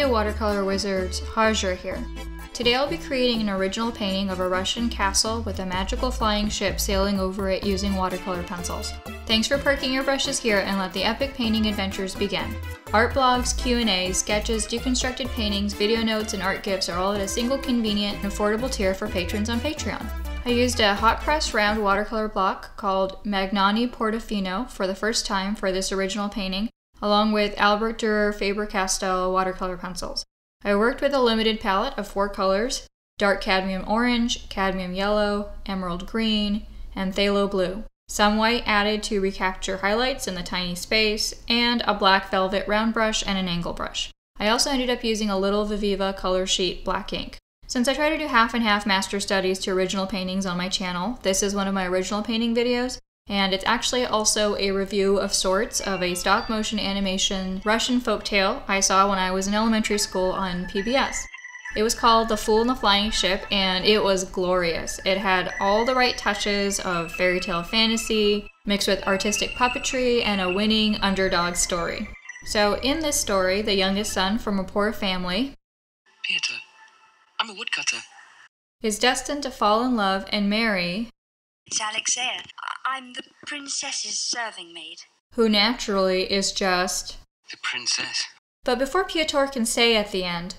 Hey watercolor wizards, Hajra here. Today I'll be creating an original painting of a Russian castle with a magical flying ship sailing over it using watercolor pencils. Thanks for parking your brushes here and let the epic painting adventures begin. Art blogs, Q&As, sketches, deconstructed paintings, video notes, and art gifts are all at a single convenient and affordable tier for patrons on Patreon. I used a hot press round watercolor block called Magnani Portofino for the first time for this original painting, along with Albert Dürer Faber-Castell watercolor pencils. I worked with a limited palette of 4 colors: dark cadmium orange, cadmium yellow, emerald green, and phthalo blue. Some white added to recapture highlights in the tiny space, and a black velvet round brush and an angle brush. I also ended up using a little Viviva color sheet black ink. Since I try to do half and half master studies to original paintings on my channel, this is one of my original painting videos, and it's actually also a review of sorts of a stop motion animation Russian folktale I saw when I was in elementary school on PBS. It was called The Fool and the Flying Ship, and it was glorious. It had all the right touches of fairy tale fantasy, mixed with artistic puppetry and a winning underdog story. So in this story, the youngest son from a poor family, Peter, I'm a woodcutter, is destined to fall in love and marry It's Alexea. I'm the princess's serving maid. who naturally is just... the princess. But before Piotr can say at the end,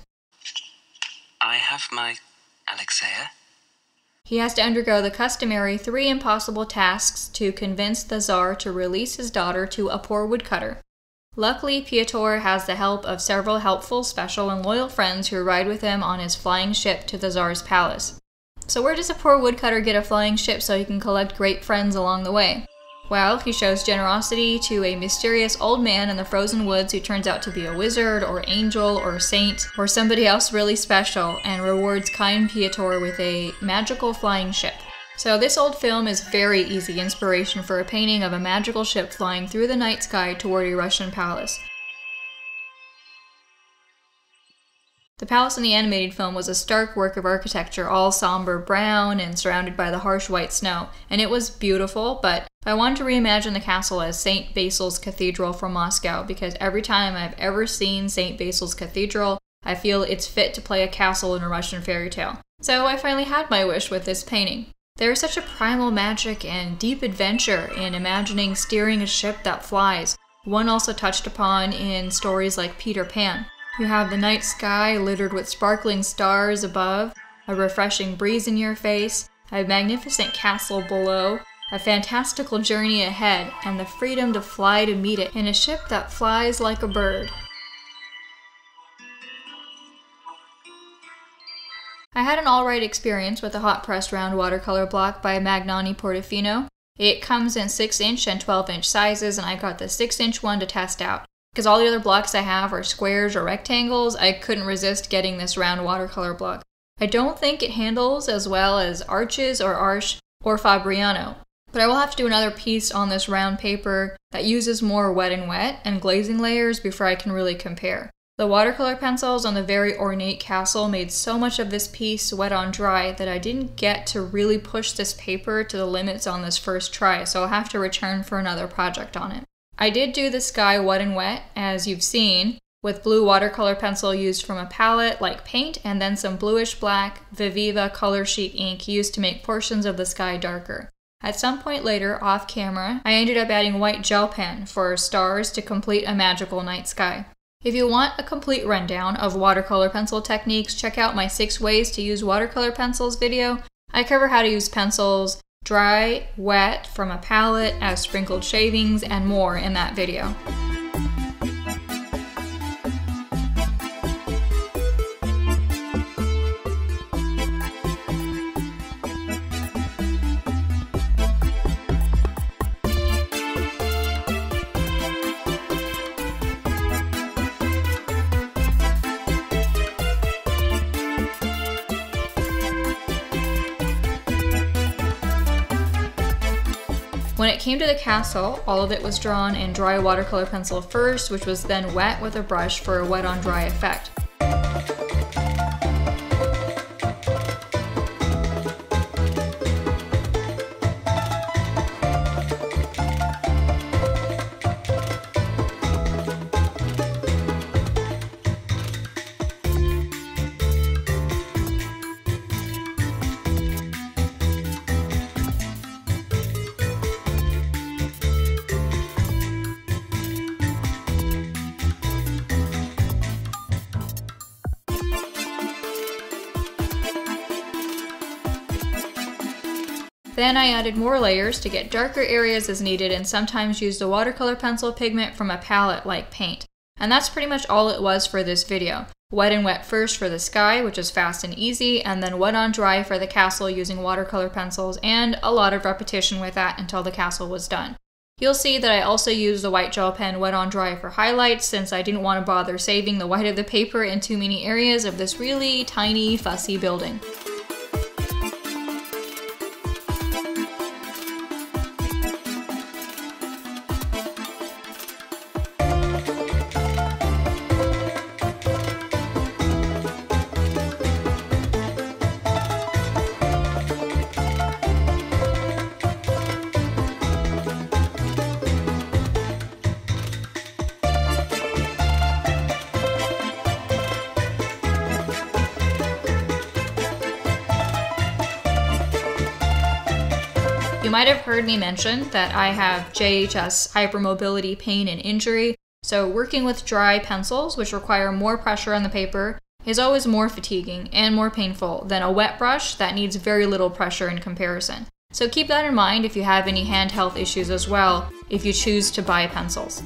I have my Alexea. he has to undergo the customary 3 impossible tasks to convince the Tsar to release his daughter to a poor woodcutter. Luckily, Piotr has the help of several helpful, special, and loyal friends who ride with him on his flying ship to the Tsar's palace. So where does a poor woodcutter get a flying ship so he can collect great friends along the way? Well, he shows generosity to a mysterious old man in the frozen woods who turns out to be a wizard, or angel, or saint, or somebody else really special, and rewards kind Piotr with a magical flying ship. So this old film is very easy inspiration for a painting of a magical ship flying through the night sky toward a Russian palace. The palace in the animated film was a stark work of architecture, all somber brown and surrounded by the harsh white snow, and it was beautiful, but I wanted to reimagine the castle as St. Basil's Cathedral from Moscow, because every time I've ever seen St. Basil's Cathedral, I feel it's fit to play a castle in a Russian fairy tale. So I finally had my wish with this painting. There is such a primal magic and deep adventure in imagining steering a ship that flies, one also touched upon in stories like Peter Pan. You have the night sky littered with sparkling stars above, a refreshing breeze in your face, a magnificent castle below, a fantastical journey ahead, and the freedom to fly to meet it in a ship that flies like a bird. I had an alright experience with a hot pressed round watercolor block by Magnani Portofino. It comes in 6-inch and 12-inch sizes, and I got the 6-inch one to test out. Because all the other blocks I have are squares or rectangles, I couldn't resist getting this round watercolor block. I don't think it handles as well as Arches or Arche or Fabriano, but I will have to do another piece on this round paper that uses more wet and glazing layers before I can really compare. The watercolor pencils on the very ornate castle made so much of this piece wet on dry that I didn't get to really push this paper to the limits on this first try, so I'll have to return for another project on it. I did do the sky wet, as you've seen, with blue watercolor pencil used from a palette like paint, and then some bluish black Viviva color sheet ink used to make portions of the sky darker. At some point later, off camera, I ended up adding white gel pen for stars to complete a magical night sky. If you want a complete rundown of watercolor pencil techniques, check out my 6 ways to use watercolor pencils video. I cover how to use pencils, dry, wet, from a palette, as sprinkled shavings, and more in that video. When it came to the castle, all of it was drawn in dry watercolor pencil first, which was then wet with a brush for a wet on dry effect. Then I added more layers to get darker areas as needed and sometimes used a watercolor pencil pigment from a palette like paint. And that's pretty much all it was for this video. Wet and wet first for the sky, which is fast and easy, and then wet on dry for the castle using watercolor pencils, and a lot of repetition with that until the castle was done. You'll see that I also used the white gel pen wet on dry for highlights since I didn't want to bother saving the white of the paper in too many areas of this really tiny, fussy building. You might have heard me mention that I have JHS hypermobility pain and injury, so working with dry pencils, which require more pressure on the paper, is always more fatiguing and more painful than a wet brush that needs very little pressure in comparison. So keep that in mind if you have any hand health issues as well, if you choose to buy pencils.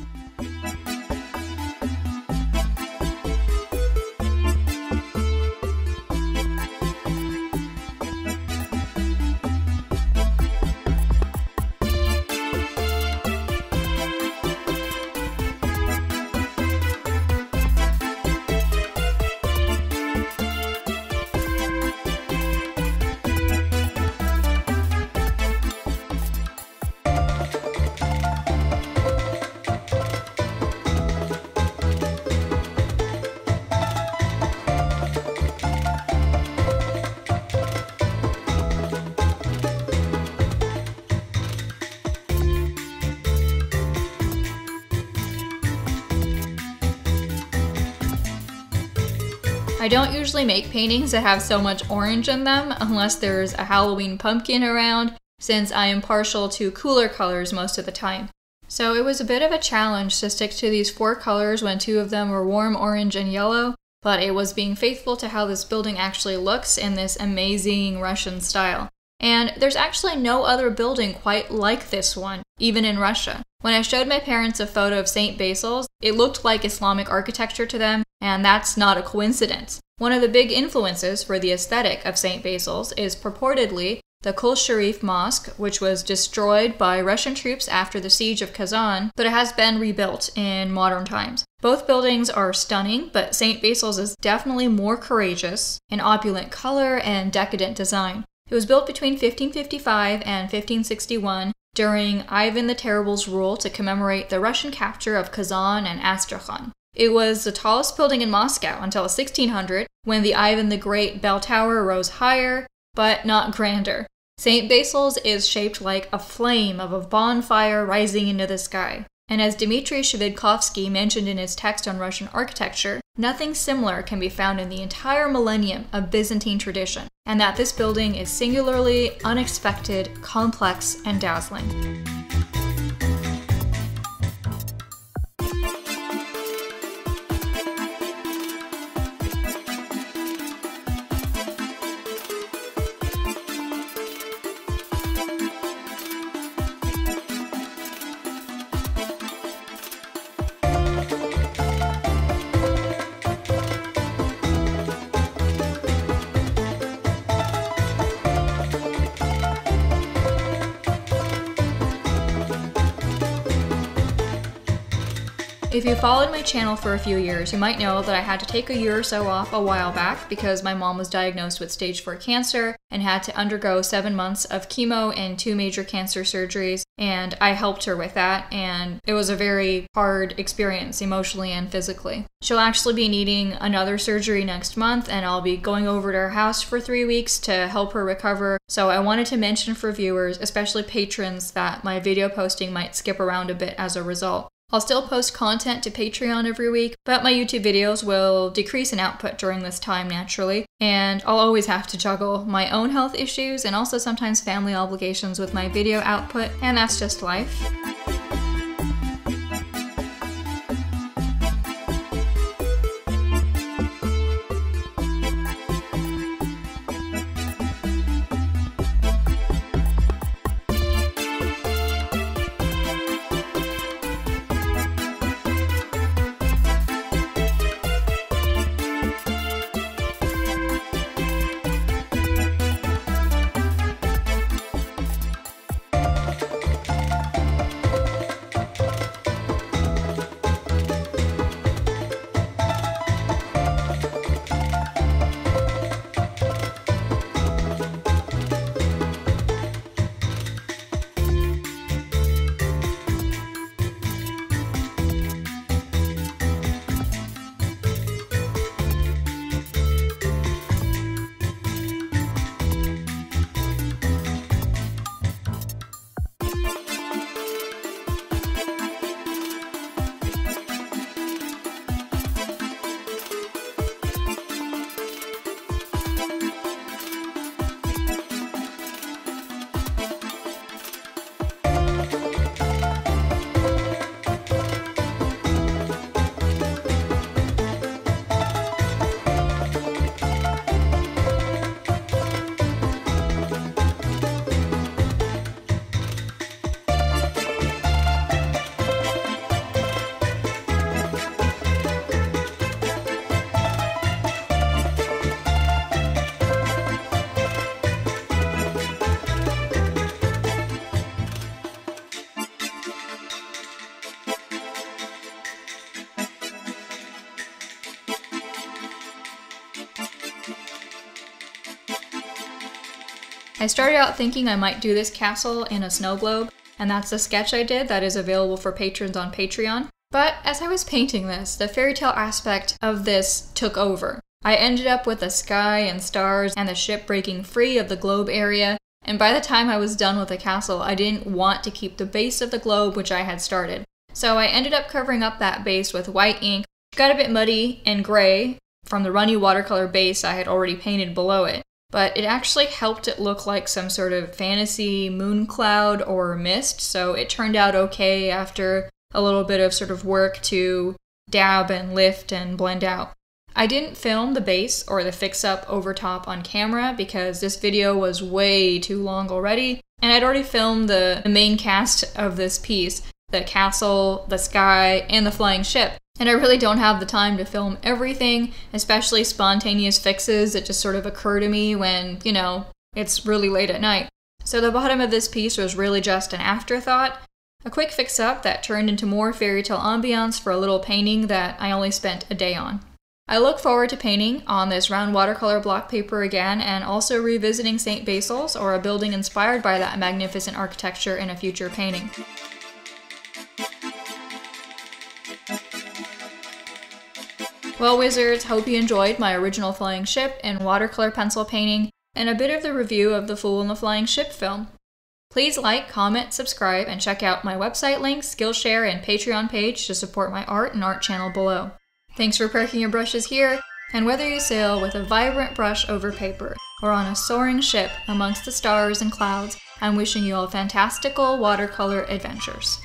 I don't usually make paintings that have so much orange in them unless there's a Halloween pumpkin around, since I am partial to cooler colors most of the time. So it was a bit of a challenge to stick to these 4 colors when 2 of them were warm orange and yellow, but it was being faithful to how this building actually looks in this amazing Russian style. And there's actually no other building quite like this one, even in Russia. When I showed my parents a photo of St. Basil's, it looked like Islamic architecture to them, and that's not a coincidence. One of the big influences for the aesthetic of St. Basil's is purportedly the Kul Sharif Mosque, which was destroyed by Russian troops after the siege of Kazan, but it has been rebuilt in modern times. Both buildings are stunning, but St. Basil's is definitely more courageous, in opulent color and decadent design. It was built between 1555 and 1561 during Ivan the Terrible's rule to commemorate the Russian capture of Kazan and Astrakhan. It was the tallest building in Moscow until 1600, when the Ivan the Great bell tower rose higher, but not grander. St. Basil's is shaped like a flame of a bonfire rising into the sky. And as Dmitry Shvidkovsky mentioned in his text on Russian architecture, nothing similar can be found in the entire millennium of Byzantine tradition, and that this building is singularly unexpected, complex, and dazzling. If you followed my channel for a few years, you might know that I had to take a year or so off a while back because my mom was diagnosed with stage 4 cancer and had to undergo 7 months of chemo and 2 major cancer surgeries, and I helped her with that, and it was a very hard experience emotionally and physically. She'll actually be needing another surgery next month, and I'll be going over to her house for 3 weeks to help her recover, so I wanted to mention for viewers, especially patrons, that my video posting might skip around a bit as a result. I'll still post content to Patreon every week, but my YouTube videos will decrease in output during this time naturally, and I'll always have to juggle my own health issues and also sometimes family obligations with my video output, and that's just life. I started out thinking I might do this castle in a snow globe, and that's the sketch I did that is available for patrons on Patreon. But as I was painting this, the fairy tale aspect of this took over. I ended up with the sky and stars and the ship breaking free of the globe area, and by the time I was done with the castle, I didn't want to keep the base of the globe which I had started. So I ended up covering up that base with white ink, which got a bit muddy and gray from the runny watercolor base I had already painted below it. But it actually helped it look like some sort of fantasy moon cloud or mist, so it turned out okay after a little bit of sort of work to dab and lift and blend out. I didn't film the base or the fix-up over top on camera because this video was way too long already, and I'd already filmed the main cast of this piece, the castle, the sky, and the flying ship. And I really don't have the time to film everything, especially spontaneous fixes that just sort of occur to me when, it's really late at night. So the bottom of this piece was really just an afterthought, a quick fix-up that turned into more fairy tale ambiance for a little painting that I only spent a day on. I look forward to painting on this round watercolor block paper again, and also revisiting St. Basil's or a building inspired by that magnificent architecture in a future painting. Well, wizards, hope you enjoyed my original flying ship and watercolor pencil painting, and a bit of the review of the Fool and the Flying Ship film. Please like, comment, subscribe, and check out my website links, Skillshare, and Patreon page to support my art and art channel below. Thanks for parking your brushes here, and whether you sail with a vibrant brush over paper or on a soaring ship amongst the stars and clouds, I'm wishing you all fantastical watercolor adventures.